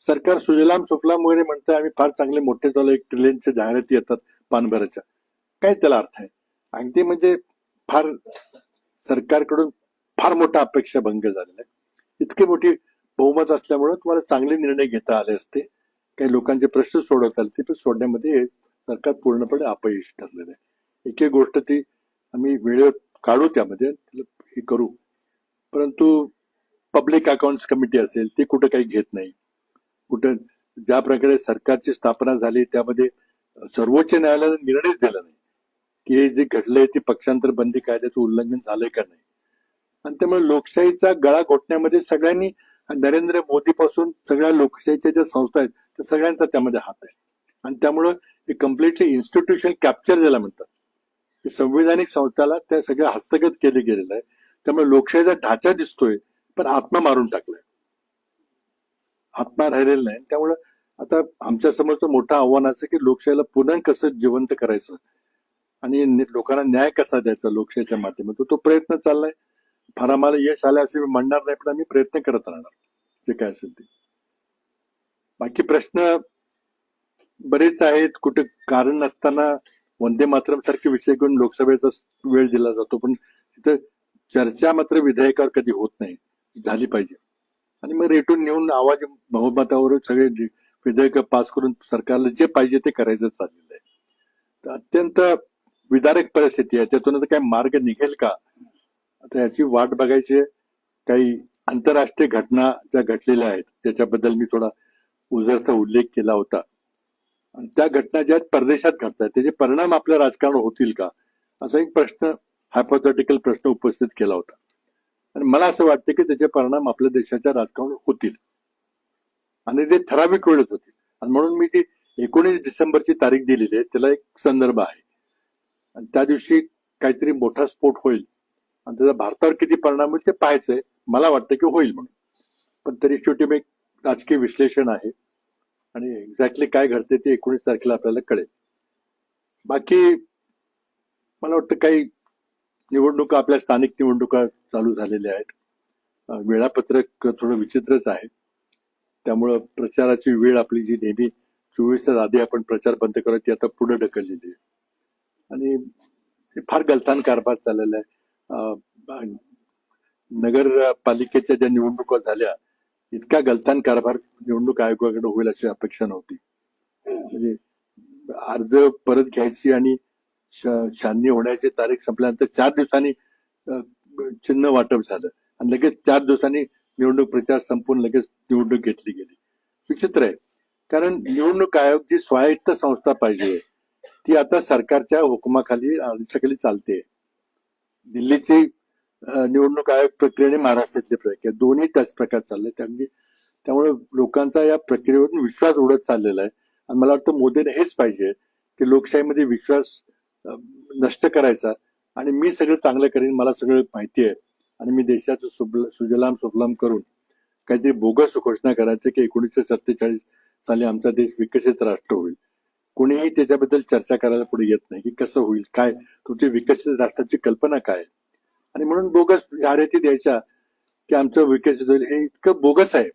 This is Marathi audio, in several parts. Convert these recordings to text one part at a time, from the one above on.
सरकार सुजलाम सुफलाम वगैरे म्हणतं, आम्ही फार चांगले मोठे झालो, 1 ट्रिलियनच्या जाहिराती येतात पानभराच्या. काय त्याला अर्थ आहे? अगदी म्हणजे फार सरकारकडून फार मोठा अपेक्षा भंग झालेला आहे. इतकी मोठी बहुमत असल्यामुळे तुम्हाला चांगले निर्णय घेता आले असते, काही लोकांचे प्रश्न सोडवता आले, ते पण सोडण्यामध्ये सरकार पूर्णपणे अपयशी ठरलेलं आहे. एक एक गोष्ट ती आम्ही वेळेवर काढू, त्यामध्ये हे करू, परंतु पब्लिक अकाउंट्स कमिटी असेल ती कुठं काही घेत नाही. कुठं ज्या प्रकारे सरकारची स्थापना झाली त्यामध्ये सर्वोच्च न्यायालयाने निर्णयच दिला नाही की हे जे घडलंय ते पक्षांतर बंदी कायद्याचं उल्लंघन झालंय का नाही. आणि त्यामुळे लोकशाहीचा गळा घोटण्यामध्ये सगळ्यांनी, नरेंद्र मोदी पासून सगळ्या लोकशाहीच्या ज्या संस्था आहेत त्या सगळ्यांचा त्यामध्ये हात आहे. आणि त्यामुळं हे कम्प्लिटली इन्स्टिट्यूशन कॅप्चर ज्याला म्हणतात, ते संविधानिक संस्थाला त्या सगळ्या हस्तगत केले गेलेलं आहे. त्यामुळे लोकशाहीचा ढाचा दिसतोय पण आत्मा मारून टाकलाय, आत्मा राहिलेला नाही. त्यामुळं आता आमच्या समोरचं मोठं आव्हान असं की लोकशाहीला पुन्हा कसं जिवंत करायचं आणि लोकांना न्याय कसा द्यायचा लोकशाहीच्या माध्यमातून, तो प्रयत्न चाललाय. फार आम्हाला यश आलं असं मी म्हणणार नाही, पण आम्ही प्रयत्न करत राहणार जे काय असेल ते. बाकी प्रश्न बरेच आहेत. कुठे कारण नसताना वंदे मातरम सारखे विषय घेऊन लोकसभेचा वेळ दिला जातो, पण तिथं चर्चा मात्र विधेयकावर कधी होत नाही, झाली पाहिजे. आणि मग रेटून नेऊन आवाज बहुमतावर सगळे विधेयक पास करून सरकारला जे पाहिजे ते करायचं चाललेलं आहे. तर अत्यंत विदारक परिस्थिती आहे. त्यातून आता काय मार्ग निघेल का, आता याची वाट बघायची. काही आंतरराष्ट्रीय घटना ज्या घडलेल्या आहेत त्याच्याबद्दल मी थोडा उजळता उल्लेख केला होता. आणि त्या घटना ज्या परदेशात घडतात त्याचे परिणाम आपल्या राजकारणावर होतील का, असा एक प्रश्न, हायपोथेटिकल प्रश्न उपस्थित केला होता. आणि मला असं वाटतं की त्याचे परिणाम आपल्या देशाच्या राजकारणावर होतील आणि ते ठराविक वेळेत होतील. आणि म्हणून मी ती 19 डिसेंबरची तारीख दिलेली आहे, त्याला एक संदर्भ आहे. आणि त्या दिवशी काहीतरी मोठा स्फोट होईल आणि त्याचा भारतावर किती परिणाम होईल ते पाहायचंय. मला वाटतं की होईल म्हणून, पण तरी शेवटी मी एक राजकीय विश्लेषण आहे आणि एक्झॅक्टली काय घडते ते 19 तारखेला आपल्याला कळेल. बाकी मला वाटतं काही निवडणुका, आपल्या स्थानिक निवडणुका चालू झालेल्या आहेत. वेळापत्रक थोडं विचित्रच आहे. त्यामुळं प्रचाराची वेळ आपली जी नेहमी 24 तास आधी आपण प्रचार बंद करत ती आता पुढे ढकललेली आहे. आणि फार गलथान कारभार चाललेला आहे. नगरपालिकेच्या ज्या निवडणुका झाल्या, इतका गलथान कारभार निवडणूक आयोगाकडे होईल अशी अपेक्षा नव्हती. म्हणजे अर्ज परत घ्यायची आणि छाननी होण्याची तारीख संपल्यानंतर 4 दिवसांनी चिन्ह वाटप झालं आणि लगेच 4 दिवसांनी निवडणूक प्रचार संपून लगेच निवडणूक घेतली गेली. विचित्र आहे, कारण निवडणूक आयोग जी स्वायत्त संस्था पाहिजे ती आता सरकारच्या हुकुमाखाली, आदेशाखाली चालते. दिल्लीची निवडणूक आयोग प्रक्रियेने महाराष्ट्रातली प्रक्रिया, दोन्ही त्याच प्रकार चालले. त्यामुळे लोकांचा या प्रक्रियेवरून विश्वास उडत चाललेला आहे. आणि मला वाटतं मोदीने हेच पाहिजे की लोकशाहीमध्ये विश्वास नष्ट करायचा आणि मी सगळं चांगलं करेन, मला सगळं माहिती आहे आणि मी देशाचं सुजलाम सुफलाम करून काहीतरी बोगस घोषणा करायचं की 1947 साली आमचा देश विकसित राष्ट्र होईल. कोणीही त्याच्याबद्दल चर्चा करायला पुढे येत नाही की कसं होईल, काय तुमची विकसित राष्ट्राची कल्पना काय. आणि म्हणून बोगस जाहिराती द्यायच्या की आमचं विकसित होईल, हे इतकं बोगस आहे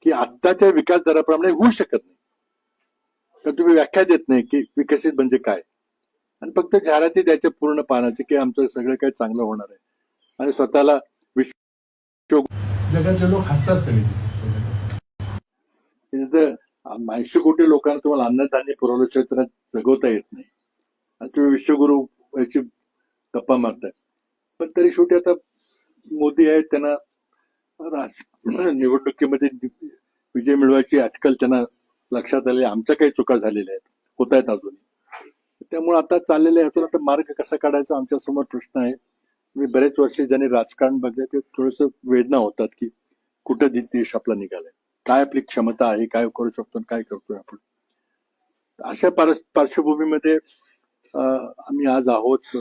की आत्ताच्या विकास दराप्रमाणे होऊ शकत नाही. तर तुम्ही व्याख्या देत नाही की विकसित म्हणजे काय, आणि फक्त जाहिराती द्यायच्या पूर्ण पानाचे की आमचं सगळं काही चांगलं होणार आहे. आणि स्वतःला जगातले लोक हसतात सगळे. 80 कोटी लोकांना तुम्हाला अन्नधान्य पुरवल्याशिवाय त्यांना जगवता येत नाही आणि तुम्ही विश्वगुरु याची गप्पा मारताय. पण तरी शेवटी आता मोदी आहेत, त्यांना निवडणुकीमध्ये विजय मिळवायची अटकल त्यांना लक्षात आले. आमच्या काही चुका झालेल्या आहेत, होत आहेत अजून. त्यामुळे आता चाललेल्या ह्यातून आता मार्ग कसा काढायचा आमच्या समोर प्रश्न आहे. मी बरेच वर्ष ज्यांनी राजकारण बघले ते थोडस वेदना होतात की कुठं देश आपला निघालाय, काय आपली क्षमता आहे, काय करू शकतो, काय करतोय आपण. अशा पार्श्वभूमीमध्ये आम्ही आज आहोत.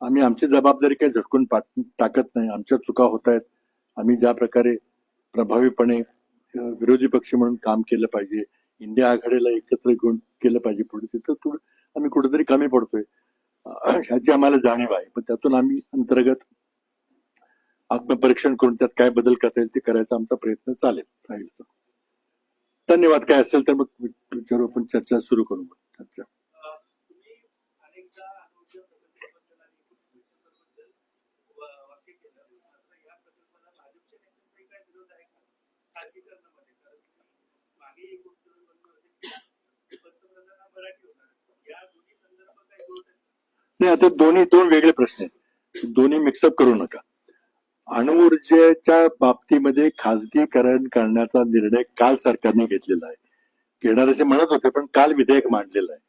आम्ही आमची जबाबदारी काही झटकून टाकत नाही. आमच्या चुका होत आहेत. आम्ही ज्या प्रकारे प्रभावीपणे विरोधी पक्ष म्हणून काम केलं पाहिजे, इंडिया आघाडीला एकत्र घेऊन केलं पाहिजे पुढे, तिथं आम्ही कुठेतरी कमी पडतोय ह्याची आम्हाला जाणीव आहे. पण त्यातून आम्ही अंतर्गत आत्मपरीक्षण करून त्यात काय बदल करता येईल ते करायचा आमचा प्रयत्न चालेल राहील. धन्यवाद. काय असेल तर मग विचारू, आपण चर्चा सुरू करू. चर्चा नाही, आता दोन वेगळे प्रश्न आहेत, दोन्ही मिक्सअप करू नका. अणुऊर्जेच्या बाबतीमध्ये खाजगीकरण करण्याचा निर्णय काल सरकारने घेतलेला आहे. घेणार असे म्हणत होते, पण काल विधेयक मांडलेलं आहे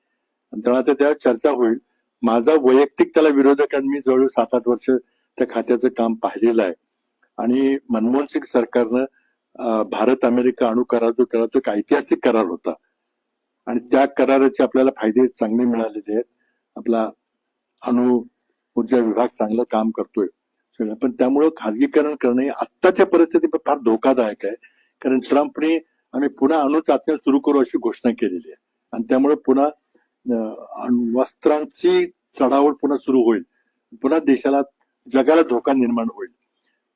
आणि तेव्हा आता त्यावर चर्चा होईल. माझा वैयक्तिक त्याला विरोधक, मी जवळ 7-8 वर्ष त्या खात्याचं काम पाहिलेलं आहे आणि मनमोहन सिंग सरकारनं भारत अमेरिका अणु करार जो केला तो एक ऐतिहासिक करार होता आणि त्या कराराचे आपल्याला फायदे चांगले मिळालेले आहेत. आपला अणु ऊर्जा विभाग चांगलं काम करतोय सगळं, पण त्यामुळं खाजगीकरण करणं आत्ताच्या परिस्थितीत फार धोकादायक आहे. कारण ट्रम्पने आम्ही पुन्हा अणु चाचण्या सुरू करू अशी घोषणा केलेली आहे आणि त्यामुळे पुन्हा वस्त्रांची चढावळ पुन्हा सुरू होईल, पुन्हा देशाला जगाला धोका निर्माण होईल.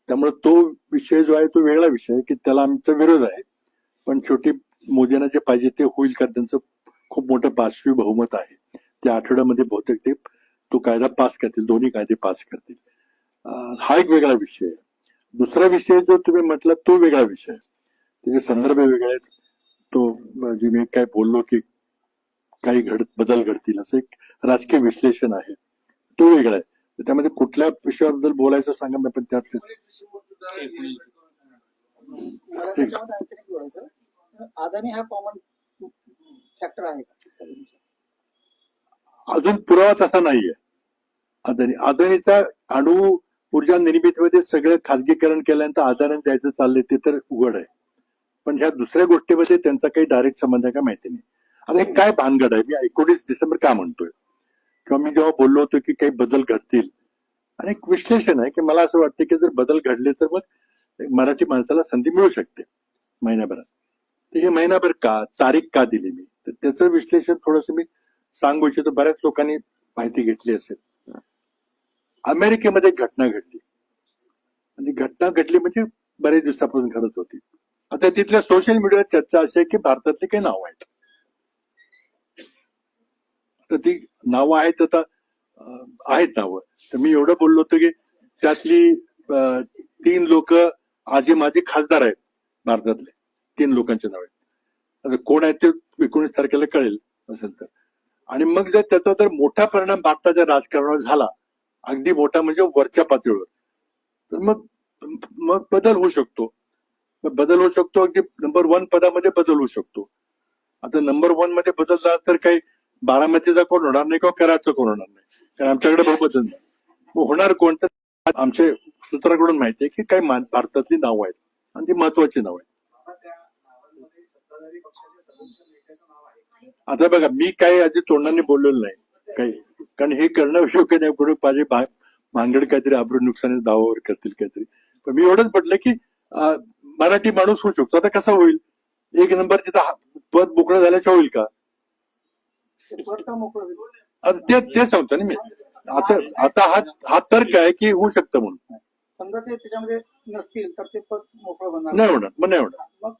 त्यामुळे तो विषय जो आहे तो वेगळा विषय आहे की त्याला आमचा विरोध आहे. पण शेवटी मोदींना जे पाहिजे ते होईल, कारण त्यांचं खूप मोठं पाचवी बहुमत आहे. त्या आठवड्यामध्ये बहुतेक ते तो कायदा पास करतील, दोन्ही कायदे पास करतील. हा एक वेगळा विषय आहे. दुसरा विषय जो तुम्ही म्हटला तो वेगळा विषय आहे, त्याचे संदर्भ वेगळे आहेत. तो जे मी काय बोललो की काही बदल घडतील असं एक राजकीय विश्लेषण आहे, तो वेगळा आहे. त्यामध्ये कुठल्या विषयाबद्दल बोलायचं सांगा, मी पण त्यात अदानी हा कॉमन फॅक्टर आहे का? अजून पुरावा तसा नाहीये. अदानीचा अणु ऊर्जा निर्मितीमध्ये सगळं खाजगीकरण केल्यानंतर आदानी द्यायचं चाललंय ते तर उघड आहे, पण ह्या दुसऱ्या गोष्टीमध्ये त्यांचा काही डायरेक्ट संबंध आहे का माहिती नाही. आता हे काय भानगड आहे, मी 19 डिसेंबर का म्हणतोय, किंवा मी जेव्हा बोललो होतो की काही बदल घडतील, आणि एक विश्लेषण आहे की मला असं वाटतं की जर बदल घडले तर मग मराठी माणसाला संधी मिळू शकते महिन्याभरात. तर हे महिनाभर का, तारीख का दिली मी, तर त्याचं विश्लेषण थोडंसं मी सांगू इच्छितो. बऱ्याच लोकांनी माहिती घेतली असेल. अमेरिकेमध्ये घटना घडली आणि घटना घडली म्हणजे बरेच दिवसापासून घडत होती. आता तिथल्या सोशल मीडियावर चर्चा अशी आहे की भारतातले काही नावं आहेत, तर ती नावं आहेत, आता आहेत नावं. तर मी एवढं बोललो होतो की त्यातली 3 लोक आजी माझे खासदार आहेत भारतातले, 3 लोकांचे नाव आहेत. आता कोण आहेत ते 19 तारखेला कळेल असेल तर. आणि मग जर त्याचा जर मोठा परिणाम भारताच्या राजकारणावर झाला, अगदी मोठा म्हणजे वरच्या पातळीवर, तर मग बदल होऊ शकतो. अगदी नंबर 1 पदामध्ये बदल होऊ शकतो. आता नंबर 1 मध्ये बदल झाला तर काही बारामतीचा कोण होणार नाही किंवा कराडचा कोण होणार नाही, कारण आमच्याकडे बहुमत नाही. होणार कोण, तर आमच्या सूत्राकडून माहिती आहे की काही भारतातली नावं आहेत आणि ती महत्वाची नावं आहेत. आता बघा, मी काही आधी तोंडाने बोललेलं नाही काही, कारण हे करणं योग्य नाही. पुढे माझे भांगड काहीतरी आबरू नुकसानी दावावर करतील काहीतरी. पण मी एवढंच म्हटलं की मराठी माणूस होऊ शकतो. आता कसं होईल, 1 नंबर तिथं पद मोकळं झाल्याच्या होईल का, ते सांगतो ना मी. आता हा तर्क आहे की होऊ शकतं म्हणून. समजा ते त्याच्यामध्ये नसतील तर ते पद मोकळं होणार नाही होणार, मग नाही होणार.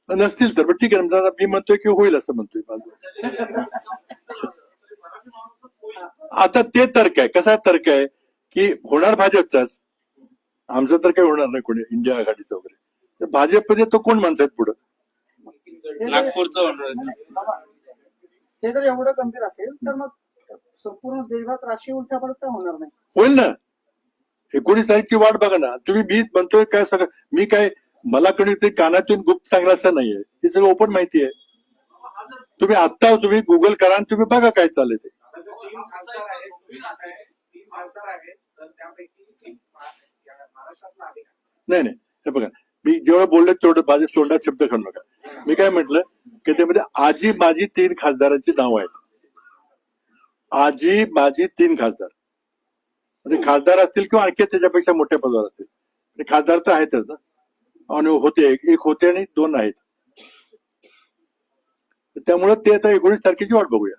नसतील तर ठीक आहे, मी म्हणतोय की होईल असं म्हणतोय. आता ते तर्क आहे. कसा तर्क आहे की होणार भाजपचाच, आमचं तर काही होणार नाही कोणी इंडिया आघाडीचं वगैरे. तर भाजपमध्ये तो कोण माणसं आहेत पुढं, नागपूरचं होणार. हे जर एवढं गंभीर असेल तर मग संपूर्ण देशभरात राष्ट्रीय उलथापालथ का होणार नाही? होईल ना. 19 तारीखची वाट बघा ना तुम्ही. मी म्हणतोय काय सगळं, मी काय मला कोणीतरी कानातून गुप्त सांगलं असं नाहीये, हे सगळं ओपन माहिती आहे. तुम्ही गुगल करा आणि तुम्ही बघा काय चाललंय ते. नाही, हे बघा, मी जेवढं बोललो तेवढं माझ्या तोंडात शब्द काढू नका. मी काय म्हटलं की त्यामध्ये आजी माझी 3 खासदारांची नावं आहेत. आजी माझी 3 खासदार, म्हणजे खासदार असतील किंवा आणखी त्याच्यापेक्षा मोठ्या पदावर असतील. खासदार तर आहेतच ना, आणि होते, एक होते आणि 2 आहेत. त्यामुळे ते आता 19 तारखेची वाट बघूया.